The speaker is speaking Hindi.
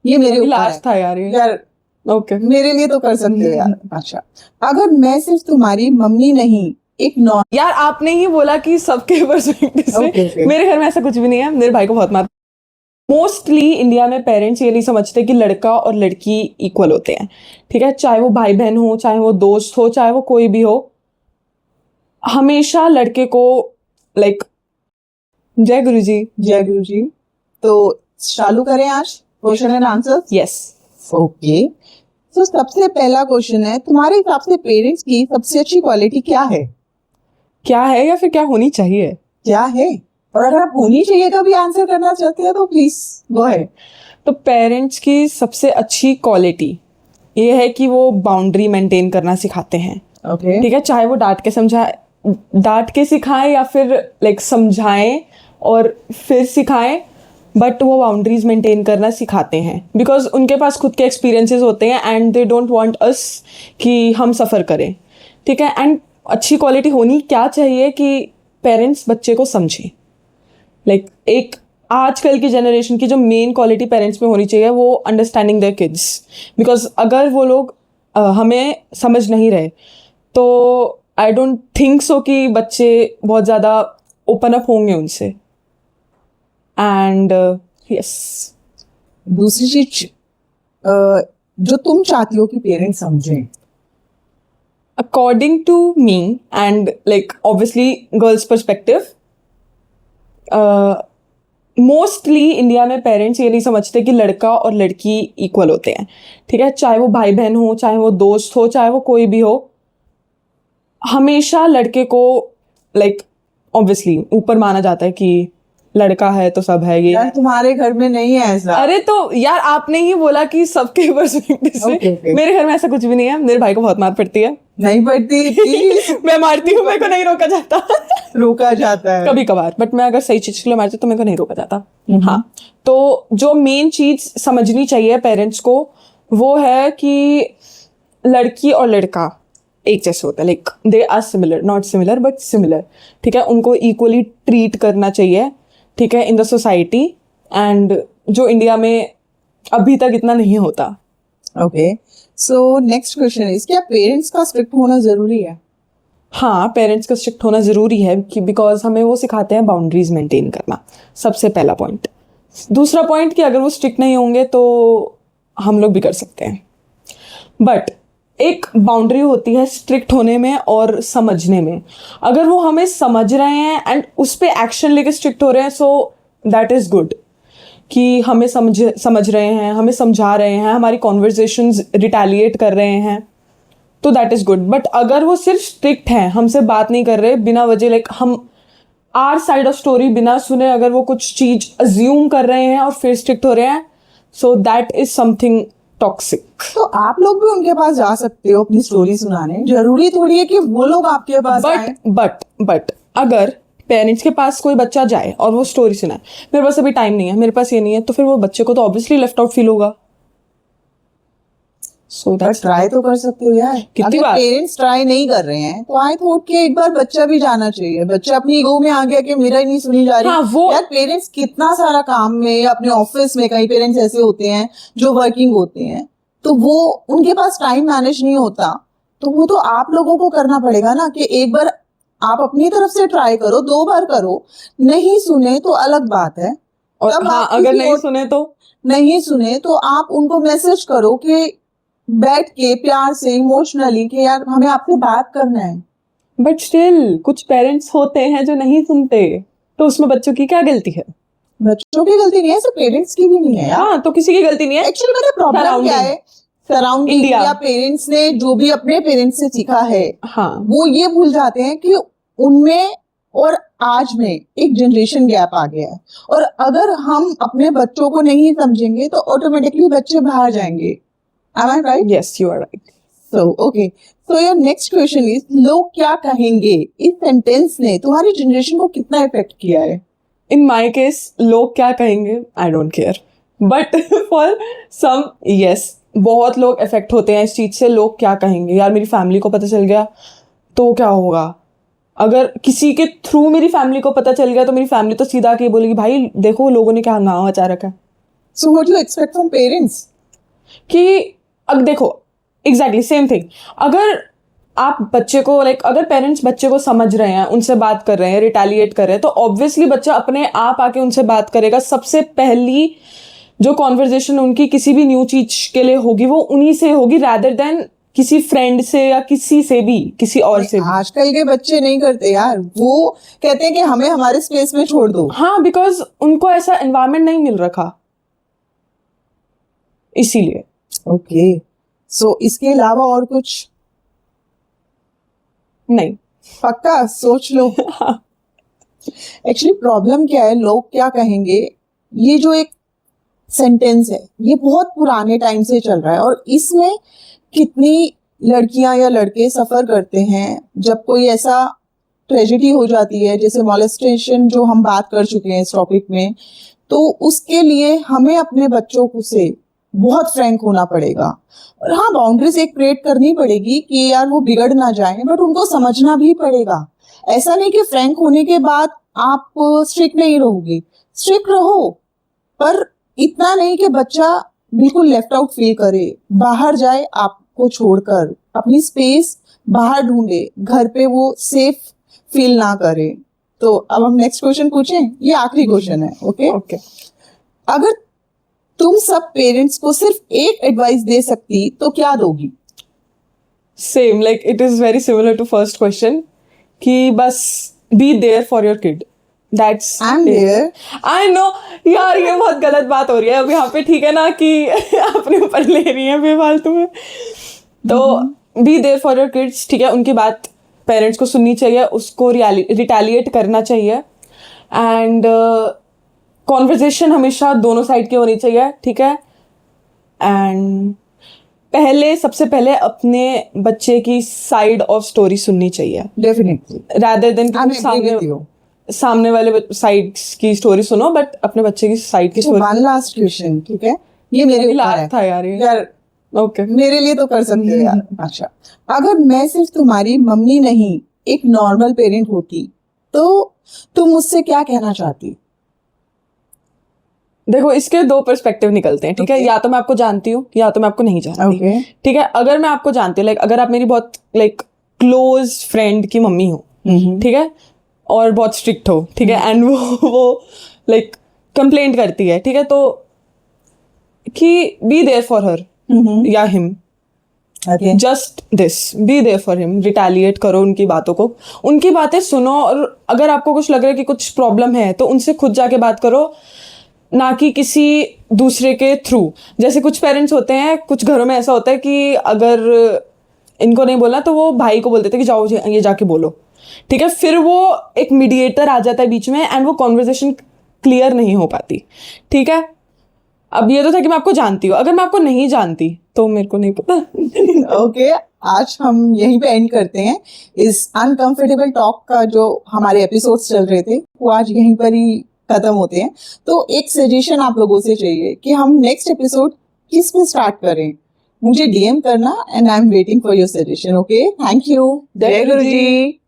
ये मेरे ऊपर है लास्ट था यार ये। यार। ओके मेरे लिए तो कर सकते हो यार। अच्छा, अगर मैं सिर्फ तुम्हारी मम्मी नहीं एक नॉन यार, आपने ही बोला कि सबके पर्सपेक्टिव से। Okay. मेरे घर में ऐसा कुछ भी नहीं है, मेरे भाई को बहुत मार। मोस्टली इंडिया में पेरेंट्स ये नहीं समझते कि लड़का और लड़की इक्वल होते हैं, ठीक है? चाहे वो भाई बहन हो, चाहे वो दोस्त हो, चाहे वो कोई भी हो, हमेशा लड़के को लाइक जय गुरु जी। जय गुरु जी। तो चालू करें आज question and answer. Yes. Okay, तो सबसे पहला क्वेश्चन है, तुम्हारे हिसाब से पेरेंट्स की सबसे अच्छी क्वालिटी क्या है? क्या है या फिर क्या होनी चाहिए? क्या है, और अगर आप होनी चाहिए का भी आंसर करना चाहते हैं तो प्लीज गो अहेड। तो पेरेंट्स की सबसे अच्छी क्वालिटी ये है कि वो बाउंड्री मेंटेन करना सिखाते हैं, ओके, ठीक है? चाहे वो डांट के सिखाएं या फिर लाइक समझाएं और फिर सिखाएं, बट वो बाउंड्रीज मेंटेन करना सिखाते हैं बिकॉज उनके पास खुद के एक्सपीरियंसेस होते हैं and they don't want us कि हम सफ़र करें, ठीक है? एंड अच्छी क्वालिटी होनी क्या चाहिए कि पेरेंट्स बच्चे को समझें। लाइक एक आजकल की जनरेशन की जो मेन क्वालिटी पेरेंट्स में होनी चाहिए वो अंडरस्टैंडिंग देयर किड्स, बिकॉज अगर वो लोग हमें समझ नहीं रहे तो आई डोंट थिंक सो कि बच्चे बहुत ज़्यादा ओपन अप होंगे उनसे। एंड यस, दूसरी चीज जो तुम चाहती हो कि पेरेंट्स समझें। according to me and like obviously girls perspective, mostly India में पेरेंट्स ये नहीं समझते कि लड़का और लड़की इक्वल होते हैं, ठीक है? चाहे वो भाई बहन हो, चाहे वो दोस्त हो, चाहे वो कोई भी हो, हमेशा लड़के को लाइक ऑब्वियसली ऊपर माना जाता है कि लड़का है तो सब है ये। यार तुम्हारे घर में नहीं है ऐसा। अरे तो यार, आपने ही बोला कि सबके पर्सपेक्टिव से। Okay. मेरे घर में ऐसा कुछ भी नहीं है, मेरे भाई को बहुत मार पड़ती है। नहीं पड़ती मैं मारती हूँ, मेरे को नहीं रोका जाता। रोका जाता है कभी कभार, बट मैं अगर सही चीज के लिए मारती हूँ तो मेरे को नहीं रोका जाता। हाँ, तो जो मेन चीज समझनी चाहिए पेरेंट्स को वो है कि लड़की और लड़का एक जैसे होता है, like they are similar, not similar but similar, ठीक है? उनको इक्वली ट्रीट करना चाहिए, ठीक है, इन द सोसाइटी। एंड जो इंडिया में अभी तक इतना नहीं होता। Okay, so next question is, क्या पेरेंट्स का स्ट्रिक्ट होना जरूरी है? हाँ, पेरेंट्स का स्ट्रिक्ट होना ज़रूरी है कि बिकॉज हमें वो सिखाते हैं बाउंड्रीज मेंटेन करना, सबसे पहला पॉइंट। दूसरा पॉइंट कि अगर वो स्ट्रिक्ट नहीं होंगे तो हम लोग भी कर सकते हैं, बट एक बाउंड्री होती है स्ट्रिक्ट होने में और समझने में। अगर वो हमें समझ रहे हैं एंड उस पर एक्शन लेके स्ट्रिक्ट हो रहे हैं, सो दैट इज़ गुड कि हमें समझ रहे हैं, हमें समझा रहे हैं, हमारी कॉन्वर्जेशंस रिटेलिएट कर रहे हैं, तो दैट इज़ गुड। बट अगर वो सिर्फ स्ट्रिक्ट हैं, हमसे बात नहीं कर रहे बिना वजह, लाइक हम आर साइड ऑफ स्टोरी बिना सुने अगर वो कुछ चीज़ अज्यूम कर रहे हैं और फिर स्ट्रिक्ट हो रहे हैं, so that is something toxic. तो आप लोग भी उनके पास जा सकते हो अपनी स्टोरी सुनाने, जरूरी थोड़ी है कि वो लोग आपके पास आए। बट अगर पेरेंट्स के पास कोई बच्चा जाए और वो स्टोरी सुनाए, मेरे पास अभी टाइम नहीं है, मेरे पास ये नहीं है, तो फिर वो बच्चे को तो ऑब्वियसली लेफ्ट आउट फील होगा। सो दैट्स ट्राई तो कर सकते हो यार। कितनी अगर बार पेरेंट्स ट्राई नहीं कर रहे हैं तो आई थॉट कि एक बार बच्चा भी जाना चाहिए। बच्चा अपनी ईगो में आ गया कि मेरा ही नहीं सुनी जा रही। हाँ, वो यार पेरेंट्स कितना सारा काम में, अपने ऑफिस में कई पेरेंट्स ऐसे होते हैं जो वर्किंग होते हैं, तो वो उनके पास टाइम मैनेज नहीं होता, तो वो तो आप लोगों को करना पड़ेगा ना कि एक बार आप अपनी तरफ से ट्राई करो, 2 बार करो, नहीं सुने तो अलग बात है। और हाँ, अगर नहीं सुने तो आप उनको मैसेज करो कि बैठ के प्यार से इमोशनली कि यार हमें आपसे बात करना है। बट स्टिल कुछ पेरेंट्स होते हैं जो नहीं सुनते, तो उसमें बच्चों की क्या गलती है? बच्चों की गलती नहीं है, सिर्फ पेरेंट्स की भी नहीं है यार। हाँ, तो किसी की गलती नहीं है। एक्चुअली मेरा प्रॉब्लम क्या है, सराउंडिंग India। या पेरेंट्स ने जो भी अपने पेरेंट्स से सीखा है, हाँ, वो ये भूल जाते हैं कि उनमें और आज में एक जनरेशन गैप आ गया है, और अगर हम अपने बच्चों को नहीं समझेंगे तो ऑटोमेटिकली बच्चे बाहर जाएंगे। Am I right? yes, you are right. So, okay. So your next question is, लोग क्या कहेंगे? इस सेंटेंस ने तुम्हारी जनरेशन को कितना इफेक्ट किया है? In my case, लोग क्या कहेंगे, I don't care. But for some, yes, बहुत लोग इफेक्ट होते हैं इस चीज़ से। लोग क्या कहेंगे, यार मेरी फैमिली को पता चल गया तो क्या होगा? अगर किसी के थ्रू मेरी फैमिली को पता चल गया तो मेरी फैमिली तो सीधा आके बोलेगी, भाई देखो लोगों ने क्या हंगामा मचा रखा है। So what do you expect from parents? कि अब देखो एग्जैक्टली सेम थिंग, अगर आप बच्चे को अगर पेरेंट्स बच्चे को समझ रहे हैं, उनसे बात कर रहे हैं, रिटेलिएट कर रहे हैं, तो ऑब्वियसली बच्चा अपने आप आके उनसे बात करेगा। सबसे पहली जो कॉन्वर्जेशन उनकी किसी भी न्यू चीज के लिए होगी वो उन्हीं से होगी, रैदर देन किसी फ्रेंड से या किसी से भी, किसी और से भी। आजकल के बच्चे नहीं करते यार, वो कहते हैं कि हमें हमारे स्पेस में छोड़ दो। हाँ, बिकॉज उनको ऐसा एनवायरनमेंट नहीं मिल रखा, इसीलिए। ओके, सो इसके अलावा और कुछ नहीं। पक्का सोच लो। एक्चुअली प्रॉब्लम क्या है, लोग क्या कहेंगे, ये जो एक सेंटेंस है ये बहुत पुराने टाइम से चल रहा है और इसमें कितनी लड़कियां या लड़के सफर करते हैं जब कोई ऐसा ट्रेजेडी हो जाती है, जैसे मॉलेस्टेशन जो हम बात कर चुके हैं इस टॉपिक में। तो उसके लिए हमें अपने बच्चों को से बहुत फ्रैंक होना पड़ेगा और हाँ, बाउंड्रीज एक क्रिएट करनी पड़ेगी कि यार वो बिगड़ ना जाए, बट उनको समझना भी पड़ेगा। ऐसा नहीं कि फ्रैंक होने के बाद आप स्ट्रिक्ट नहीं रहोगे, स्ट्रिक्ट रहो, पर इतना नहीं कि बच्चा बिल्कुल लेफ्ट आउट फील करे, बाहर जाए आपको छोड़कर, अपनी स्पेस बाहर ढूंढे, घर पे वो सेफ फील ना करे। तो अब हम नेक्स्ट क्वेश्चन पूछें, ये आखिरी क्वेश्चन है। Okay okay. अगर तुम सब पेरेंट्स को सिर्फ एक एडवाइस दे सकती तो क्या दोगी? Same, it is very similar to first question कि बस be there for your kid, that's I am there. I know यार, ये बहुत गलत बात हो रही है अब यहाँ पे, ठीक है ना, कि अपने ऊपर ले रही है बेफालतू में। तो be there for your kids, ठीक है, उनकी बात पेरेंट्स को सुननी चाहिए, उसको रिटेलिएट करना चाहिए, एंड कॉन्वर्जेशन हमेशा दोनों साइड की होनी चाहिए, ठीक है। एंड सबसे पहले अपने बच्चे की साइड ऑफ स्टोरी सुननी चाहिए, डेफिनेटली, रैदर देन सामने वाले साइड की स्टोरी सुनो, बट अपने बच्चे की साइड की स्टोरी। वन लास्ट क्वेश्चन, ठीक है, ये मेरे ऊपर है था यार ये। यार ओके, मेरे लिए तो कर सकते हो यार। अच्छा, अगर मैं सिर्फ तुम्हारी मम्मी नहीं एक नॉर्मल पेरेंट होती तो तुम मुझसे क्या कहना चाहती? देखो इसके दो पर्सपेक्टिव निकलते हैं, ठीक है। या तो मैं आपको जानती हूँ या तो मैं आपको नहीं जानती, ठीक है। अगर मैं आपको जानती हूँ, अगर आप मेरी बहुत क्लोज फ्रेंड की मम्मी हो, ठीक है, और बहुत स्ट्रिक्ट हो, ठीक है, एंड वो कंप्लेंट करती है, ठीक है, तो कि बी देयर फॉर हर या him, just this, be there for him, retaliate करो उनकी बातों को, उनकी बातें सुनो, और अगर आपको कुछ लग रहा है कि कुछ प्रॉब्लम है तो उनसे खुद जाके बात करो, ना कि किसी दूसरे के थ्रू। जैसे कुछ पेरेंट्स होते हैं, कुछ घरों में ऐसा होता है कि अगर इनको नहीं बोला तो वो भाई को बोल देते कि जाओ ये जाके बोलो, ठीक है। फिर वो एक मीडिएटर आ जाता है बीच में एंड वो कॉन्वर्जेशन क्लियर नहीं हो पाती, ठीक है। अब ये तो था कि मैं आपको जानती हूँ, अगर मैं आपको नहीं जानती तो मेरे को नहीं पता। ओके, आज हम यहीं पे एंड करते हैं इस अनकंफर्टेबल टॉक का। जो हमारे एपिसोड्स चल रहे थे वो आज यहीं पर ही खत्म होते हैं। तो एक सजेशन आप लोगों से चाहिए कि हम नेक्स्ट एपिसोड किस पे स्टार्ट करें, मुझे डीएम करना, and I am waiting for your suggestion. Okay, thank you. जय गुरु जी।